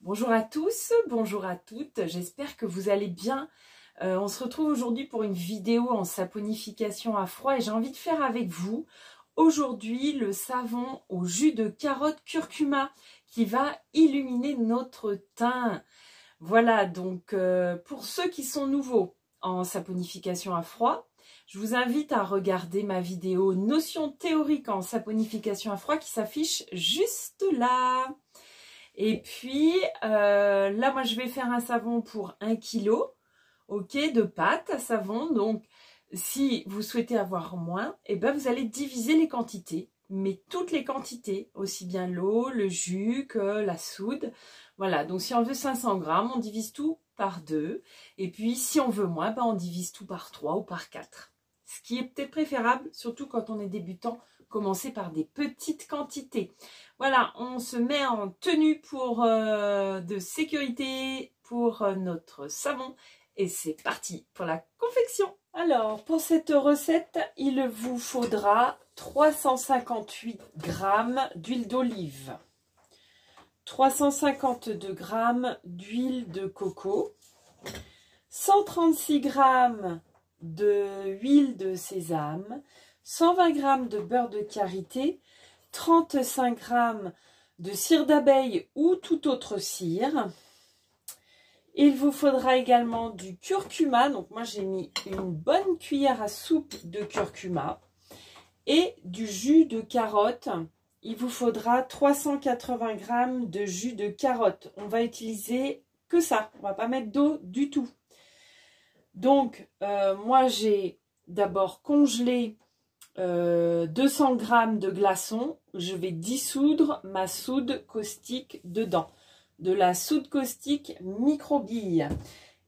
Bonjour à tous, bonjour à toutes, j'espère que vous allez bien. On se retrouve aujourd'hui pour une vidéo en saponification à froid et j'ai envie de faire avec vous aujourd'hui le savon au jus de carotte curcuma qui va illuminer notre teint. Voilà, donc pour ceux qui sont nouveaux en saponification à froid, je vous invite à regarder ma vidéo notion théorique en saponification à froid qui s'affiche juste là. Et puis là, moi, je vais faire un savon pour 1 kg, ok, de pâte à savon. Donc, si vous souhaitez avoir moins, eh ben, vous allez diviser les quantités, mais toutes les quantités, aussi bien l'eau, le jus que la soude. Voilà, donc si on veut 500 grammes, on divise tout par 2. Et puis, si on veut moins, ben, on divise tout par 3 ou par 4. Ce qui est peut-être préférable, surtout quand on est débutant, commencer par des petites quantités. Voilà, on se met en tenue pour de sécurité pour notre savon. Et c'est parti pour la confection. Alors, pour cette recette, il vous faudra 358 g d'huile d'olive, 352 g d'huile de coco, 136 g d'huile de sésame, 120 g de beurre de karité, 35 g de cire d'abeille ou tout autre cire. Il vous faudra également du curcuma, donc moi j'ai mis une bonne cuillère à soupe de curcuma et du jus de carotte. Il vous faudra 380 g de jus de carotte. On va utiliser que ça, on va pas mettre d'eau du tout. Donc moi j'ai d'abord congelé 200 g de glaçons. Je vais dissoudre ma soude caustique dedans, de la soude caustique microbille.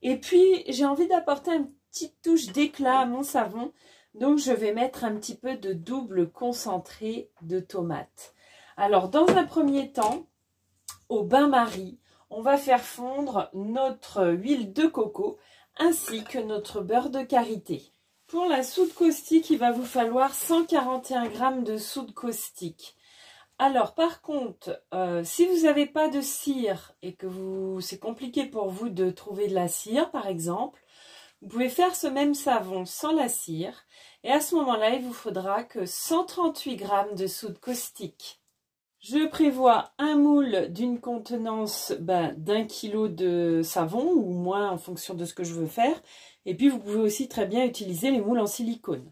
Et puis j'ai envie d'apporter une petite touche d'éclat à mon savon, donc je vais mettre un petit peu de double concentré de tomate. Alors dans un premier temps, au bain-marie, on va faire fondre notre huile de coco ainsi que notre beurre de karité. Pour la soude caustique, il va vous falloir 141 g de soude caustique. Alors par contre, si vous n'avez pas de cire et que c'est compliqué pour vous de trouver de la cire par exemple, vous pouvez faire ce même savon sans la cire. Et à ce moment-là, il vous faudra que 138 g de soude caustique. Je prévois un moule d'une contenance d'1 kg de savon ou moins en fonction de ce que je veux faire. Et puis vous pouvez aussi très bien utiliser les moules en silicone.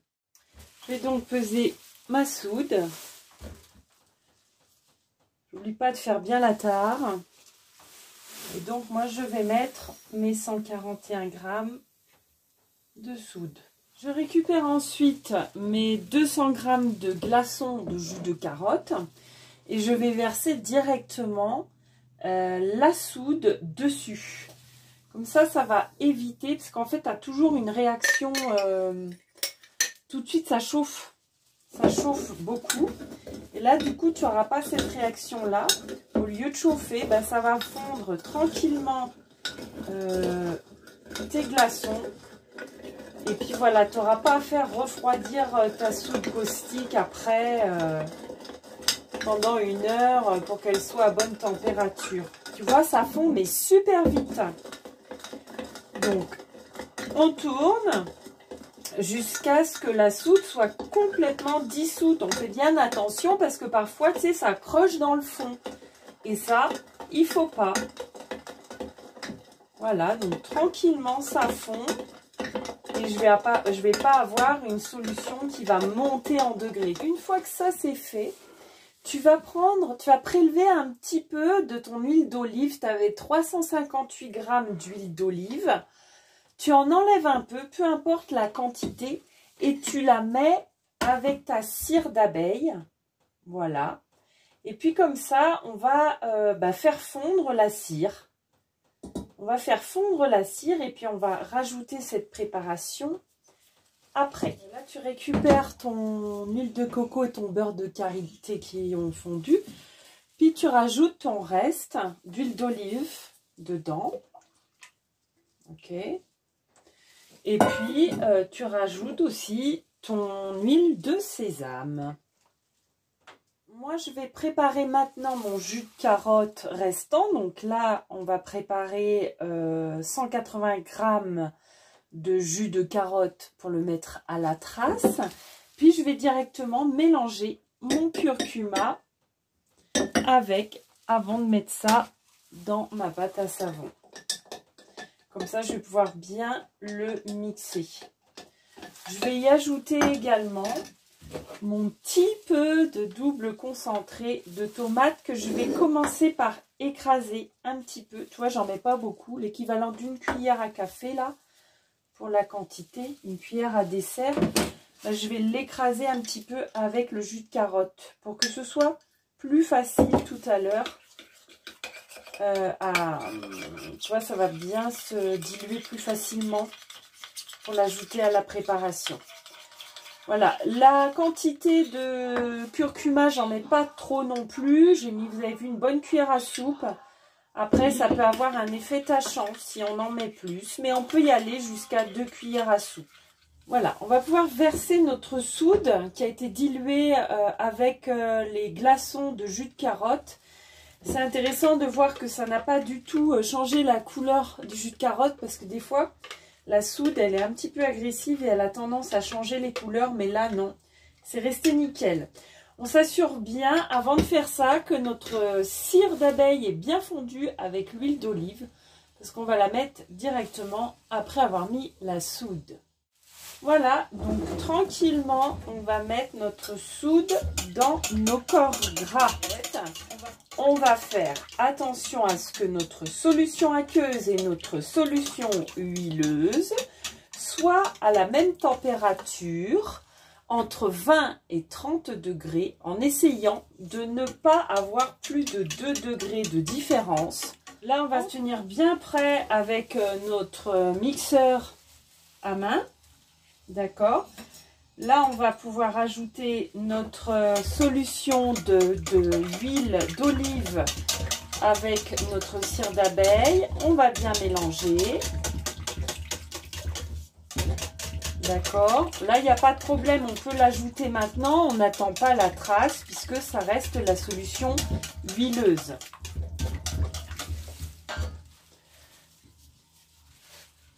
Je vais donc peser ma soude. N'oublie pas de faire bien la tare. Et donc moi je vais mettre mes 141 g de soude. Je récupère ensuite mes 200 g de glaçons de jus de carotte. Et je vais verser directement la soude dessus. Comme ça, ça va éviter, parce qu'en fait, tu as toujours une réaction, tout de suite, ça chauffe beaucoup. Et là, du coup, tu n'auras pas cette réaction-là. Au lieu de chauffer, ça va fondre tranquillement tes glaçons. Et puis voilà, tu n'auras pas à faire refroidir ta soude caustique après pendant 1 heure pour qu'elle soit à bonne température. Tu vois, ça fond mais super vite. Donc, on tourne jusqu'à ce que la soude soit complètement dissoute. On fait bien attention parce que parfois, tu sais, ça croche dans le fond. Et ça, il faut pas. Voilà, donc tranquillement, ça fond. Et je vais pas avoir une solution qui va monter en degrés. Une fois que ça, c'est fait, tu vas prélever un petit peu de ton huile d'olive. Tu avais 358 g d'huile d'olive. Tu en enlèves un peu importe la quantité, et tu la mets avec ta cire d'abeille. Voilà. Et puis comme ça, on va faire fondre la cire. On va faire fondre la cire et puis on va rajouter cette préparation après. Là, tu récupères ton huile de coco et ton beurre de karité qui ont fondu. Puis tu rajoutes ton reste d'huile d'olive dedans. Ok. Et puis tu rajoutes aussi ton huile de sésame. Moi, je vais préparer maintenant mon jus de carotte restant. Donc là, on va préparer 180 g de jus de carotte pour le mettre à la trace. Puis, je vais directement mélanger mon curcuma avec, avant de mettre ça dans ma pâte à savon. Comme ça, je vais pouvoir bien le mixer. Je vais y ajouter également mon petit peu de double concentré de tomate que je vais commencer par écraser un petit peu. Tu vois, j'en mets pas beaucoup, l'équivalent d'une cuillère à café là, pour la quantité, une cuillère à dessert. Là, je vais l'écraser un petit peu avec le jus de carotte pour que ce soit plus facile tout à l'heure. Tu vois, ça va bien se diluer plus facilement pour l'ajouter à la préparation. Voilà, la quantité de curcuma, j'en mets pas trop non plus. J'ai mis, vous avez vu, une bonne cuillère à soupe. Après, ça peut avoir un effet tachant si on en met plus. Mais on peut y aller jusqu'à 2 cuillères à soupe. Voilà, on va pouvoir verser notre soude qui a été diluée avec les glaçons de jus de carotte. C'est intéressant de voir que ça n'a pas du tout changé la couleur du jus de carotte parce que des fois, la soude, elle est un petit peu agressive et elle a tendance à changer les couleurs, mais là, non. C'est resté nickel. On s'assure bien, avant de faire ça, que notre cire d'abeille est bien fondue avec l'huile d'olive parce qu'on va la mettre directement après avoir mis la soude. Voilà, donc tranquillement, on va mettre notre soude dans nos corps gras. On va faire attention à ce que notre solution aqueuse et notre solution huileuse soient à la même température, entre 20 et 30 degrés, en essayant de ne pas avoir plus de 2 degrés de différence. Là, on va se tenir bien prêt avec notre mixeur à main. D'accord. Là, on va pouvoir ajouter notre solution d'huile d'olive avec notre cire d'abeille. On va bien mélanger. D'accord. Là, il n'y a pas de problème. On peut l'ajouter maintenant. On n'attend pas la trace puisque ça reste la solution huileuse.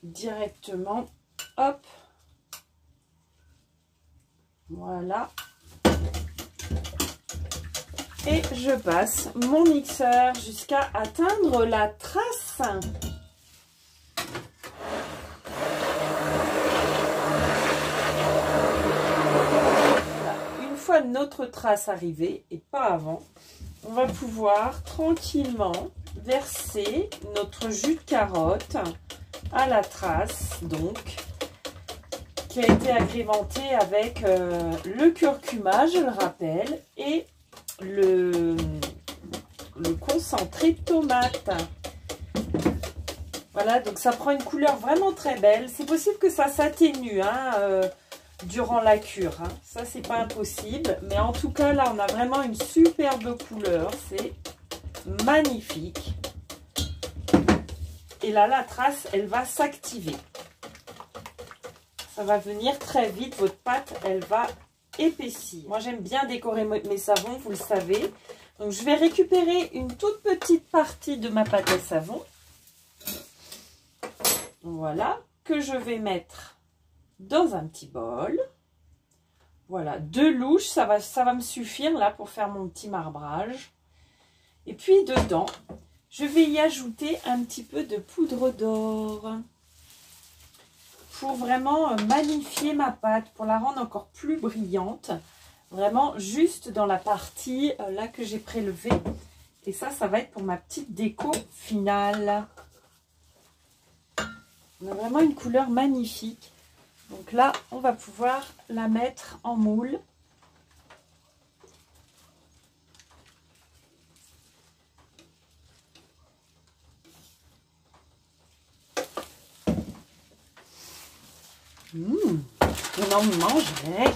Directement. Hop. Voilà. Et je passe mon mixeur jusqu'à atteindre la trace. Voilà. Une fois notre trace arrivée, et pas avant, on va pouvoir tranquillement verser notre jus de carotte à la trace, donc, qui a été agrémenté avec le curcuma, je le rappelle, et le concentré de tomate. Voilà, donc ça prend une couleur vraiment très belle. C'est possible que ça s'atténue durant la cure. Hein. Ça, c'est pas impossible. Mais en tout cas, là, on a vraiment une superbe couleur. C'est magnifique. Et là, la trace, elle va s'activer. Ça va venir très vite, votre pâte, elle va épaissir. Moi, j'aime bien décorer mes savons, vous le savez. Donc, je vais récupérer une toute petite partie de ma pâte à savon. Voilà, que je vais mettre dans un petit bol. Voilà, 2 louches, ça va me suffire là pour faire mon petit marbrage. Et puis, dedans, je vais y ajouter un petit peu de poudre d'or. Pour vraiment magnifier ma pâte, pour la rendre encore plus brillante. Vraiment juste dans la partie là que j'ai prélevée. Et ça va être pour ma petite déco finale. On a vraiment une couleur magnifique. Donc là, on va pouvoir la mettre en moule. On en mangerait.